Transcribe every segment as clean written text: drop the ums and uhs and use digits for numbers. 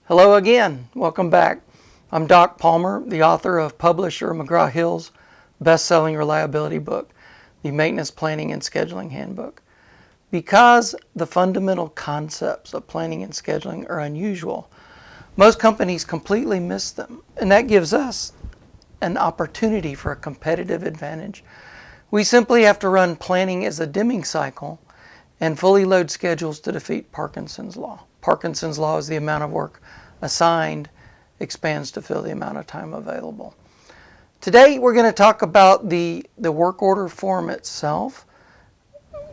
Hello again. Welcome back. I'm Doc Palmer, the author of publisher McGraw-Hill's best-selling reliability book, The Maintenance Planning and Scheduling Handbook. Because the fundamental concepts of planning and scheduling are unusual, most companies completely miss them, and that gives us an opportunity for a competitive advantage. We simply have to run planning as a Deming cycle and fully load schedules to defeat Parkinson's law. Parkinson's law is the amount of work assigned expands to fill the amount of time available. Today we're going to talk about the work order form itself.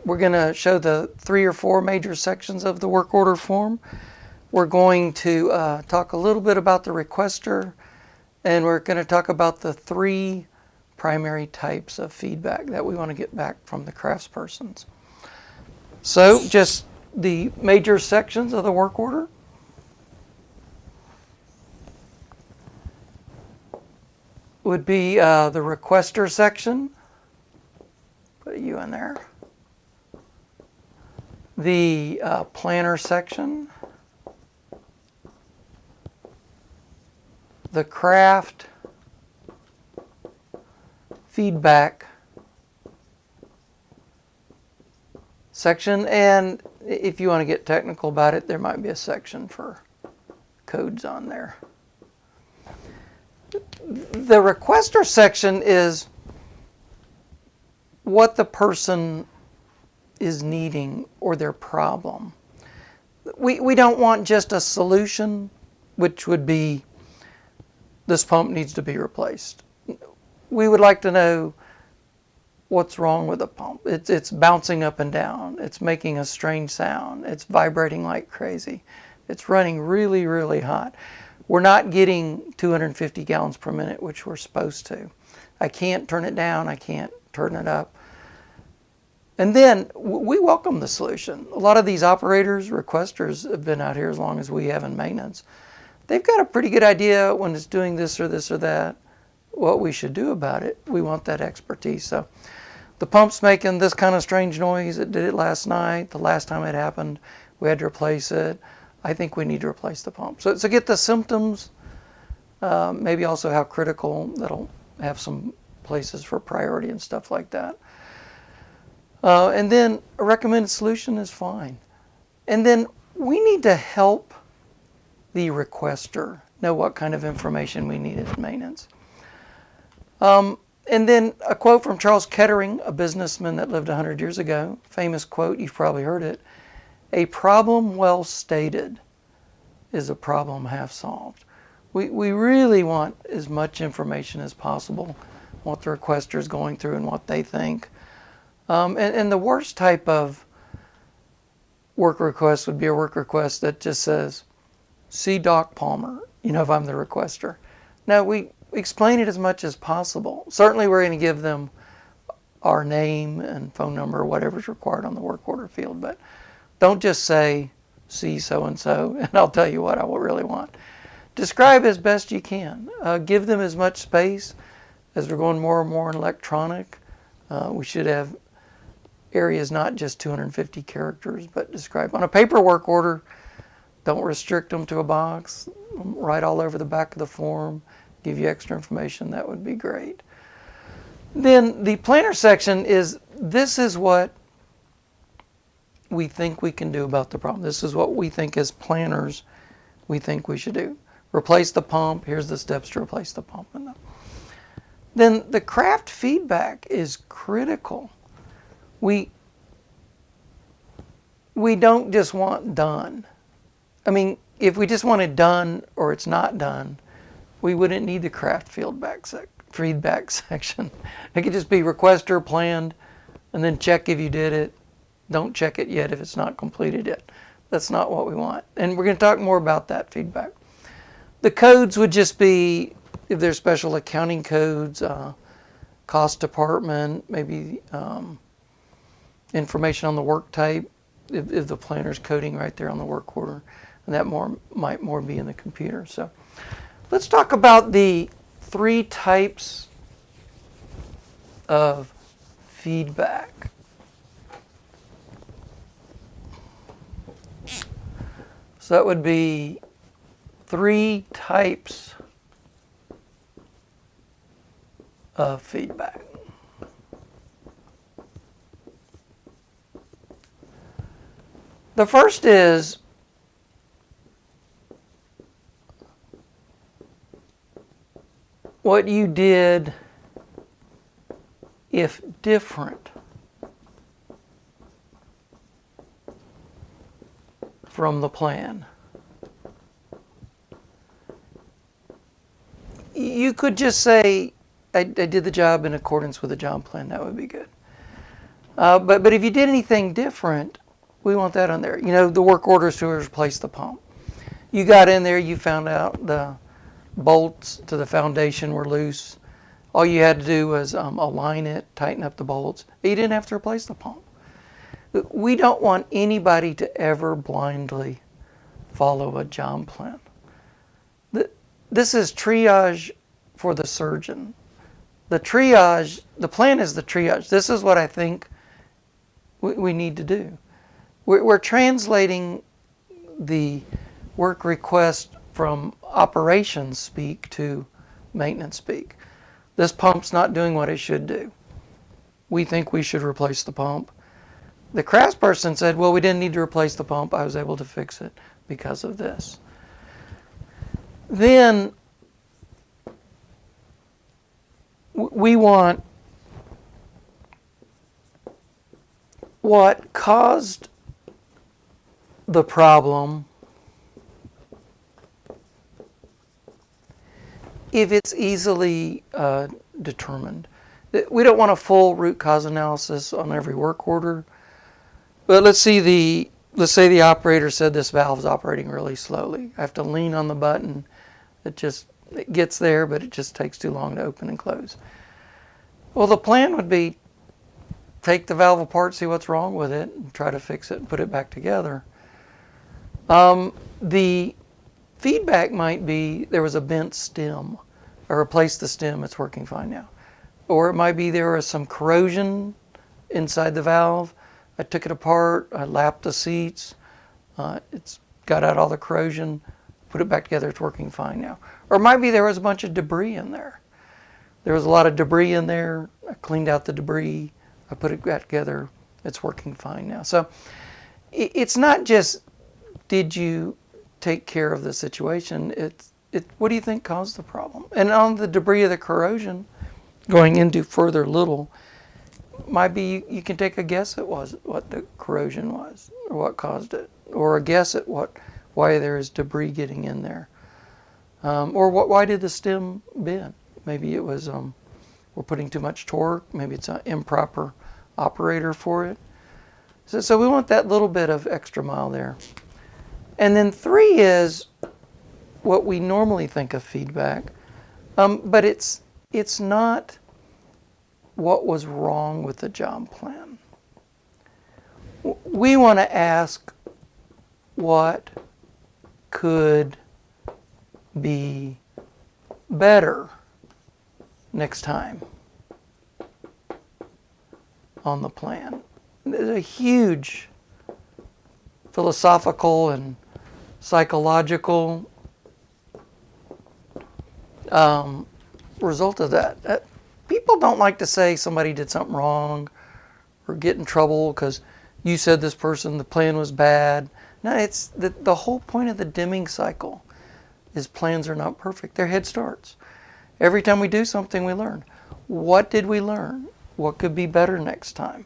We're going to show the 3 or 4 major sections of the work order form. We're going to talk a little bit about the requester, and we're going to talk about the 3 primary types of feedback that we want to get back from the craftspersons. So just the major sections of the work order. Would be the requester section. Put a U in there. The planner section. The craft feedback section, and if you want to get technical about it, there might be a section for codes on there. The requester section is what the person is needing or their problem. We don't want just a solution, which would be this pump needs to be replaced. We would like to know what's wrong with the pump. It's bouncing up and down. It's making a strange sound. It's vibrating like crazy. It's running really, really hot. We're not getting 250 gallons per minute, which we're supposed to. I can't turn it down. I can't turn it up. And then we welcome the solution. A lot of these operators, requesters, have been out here as long as we have in maintenance. They've got a pretty good idea when it's doing this or that, what we should do about it. We want that expertise. So the pump's making this kind of strange noise. It did it last night. The last time it happened, we had to replace it. I think we need to replace the pump. So get the symptoms, maybe also how critical. That'll have some places for priority and stuff like that. And then a recommended solution is fine. And then we need to help the requester know what kind of information we need at maintenance. And then a quote from Charles Kettering, a businessman that lived 100 years ago. Famous quote, you've probably heard it. A problem well stated is a problem half solved. We really want as much information as possible, what the requester is going through and what they think. And the worst type of work request would be a work request that just says, see Doc Palmer, if I'm the requester. Now, we explain it as much as possible. Certainly we're going to give them our name and phone number, whatever's required on the work order field, but don't just say, see so-and-so, and I'll tell you what I really want. Describe as best you can. Give them as much space. As we're going more and more in electronic, we should have areas not just 250 characters, but describe. On a paper work order, don't restrict them to a box. Write all over the back of the form. Give you extra information. That would be great. Then the planner section is, this is what we think we can do about the problem. This is what we think as planners we think we should do. Replace the pump. Here's the steps to replace the pump. Then the craft feedback is critical. We don't just want done. I mean, if we just want it done or it's not done, we wouldn't need the craft feedback section. It could just be requester, planned, and then check if you did it. Don't check it yet if it's not completed yet. That's not what we want. And we're going to talk more about that feedback. The codes would just be, if there's special accounting codes, cost department, maybe information on the work type, if the planner's coding right there on the work order, and that might more be in the computer. So let's talk about the 3 types of feedback. So that would be three types of feedback. The first is what you did if different from the plan. You could just say, I did the job in accordance with the job plan. That would be good. But if you did anything different, we want that on there. You know, the work orders to replace the pump. You got in there, you found out the bolts to the foundation were loose. All you had to do was align it, tighten up the bolts. You didn't have to replace the pump. We don't want anybody to ever blindly follow a job plan. This is triage for the surgeon. The plan is the triage. This is what I think we need to do. We're translating the work request from operations speak to maintenance speak. This pump's not doing what it should do. We think we should replace the pump. The craftsperson said, well, we didn't need to replace the pump. I was able to fix it because of this. Then we want what caused the problem if it's easily determined. We don't want a full root cause analysis on every work order, but let's say the operator said this valve is operating really slowly. I have to lean on the button. It gets there, but it just takes too long to open and close. Well, the plan would be take the valve apart, see what's wrong with it, and try to fix it and put it back together. The feedback might be there was a bent stem. I replaced the stem, it's working fine now. Or it might be there was some corrosion inside the valve. I took it apart, I lapped the seats, it's got out all the corrosion, put it back together, it's working fine now. Or it might be there was a bunch of debris in there. There was a lot of debris in there, I cleaned out the debris, I put it back together, it's working fine now. So it's not just did you take care of the situation, it's what do you think caused the problem? And on the debris of the corrosion, going into further little, might be you can take a guess at what the corrosion was or what caused it, or a guess at why there is debris getting in there, or why did the stem bend? Maybe it was we're putting too much torque. Maybe it's an improper operator for it. So we want that little bit of extra mile there. And then 3 is what we normally think of feedback, but it's not what was wrong with the job plan. We want to ask what could be better next time on the plan. There's a huge philosophical and psychological result of that. People don't like to say somebody did something wrong or get in trouble because you said this person, the plan was bad. No, it's the whole point of the Deming cycle is plans are not perfect. They're head starts. Every time we do something, we learn. What did we learn? What could be better next time?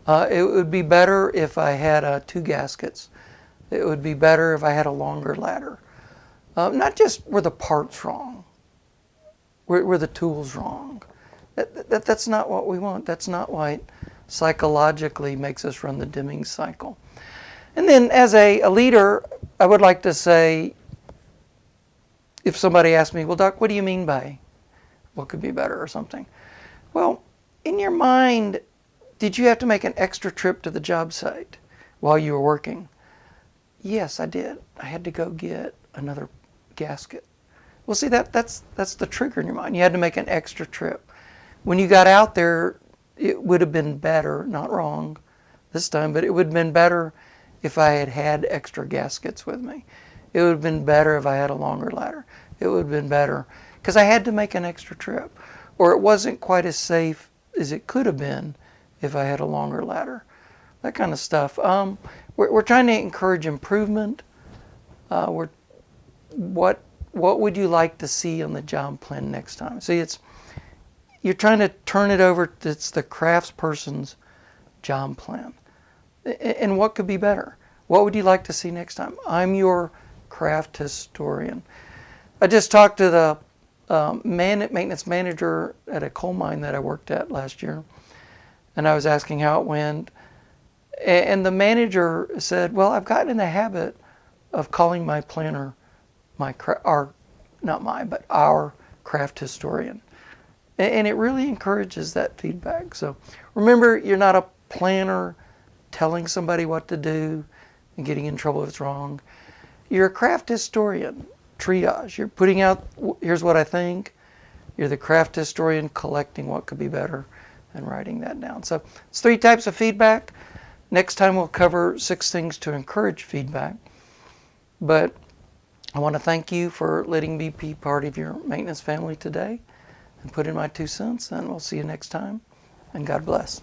It would be better if I had 2 gaskets. It would be better if I had a longer ladder. Not just were the parts wrong, were the tools wrong. That's not what we want. That's not why it psychologically makes us run the Deming cycle. And then as a leader, I would like to say, if somebody asks me, well, Doc, what do you mean by what could be better or something? Well, in your mind, did you have to make an extra trip to the job site while you were working? Yes, I did. I had to go get another gasket. Well, see, that's the trigger in your mind. You had to make an extra trip. When you got out there, it would have been better, not wrong this time, but it would have been better if I had extra gaskets with me. It would have been better if I had a longer ladder. It would have been better because I had to make an extra trip, or it wasn't quite as safe as it could have been if I had a longer ladder. That kind of stuff. We're trying to encourage improvement. What would you like to see on the job plan next time? See, you're trying to turn it over. It's the craftsperson's job plan, and what could be better? What would you like to see next time? I'm your craft historian. I just talked to the maintenance manager at a coal mine that I worked at last year, and I was asking how it went. And the manager said, "Well, I've gotten in the habit of calling my planner our craft historian," and it really encourages that feedback. So remember, you're not a planner telling somebody what to do and getting in trouble if it's wrong. You're a craft historian. Triage. You're putting out, here's what I think. You're the craft historian collecting what could be better and writing that down. So it's 3 types of feedback. Next time we'll cover 6 things to encourage feedback. But I want to thank you for letting me be part of your maintenance family today and put in my 2 cents, and we'll see you next time, and God bless.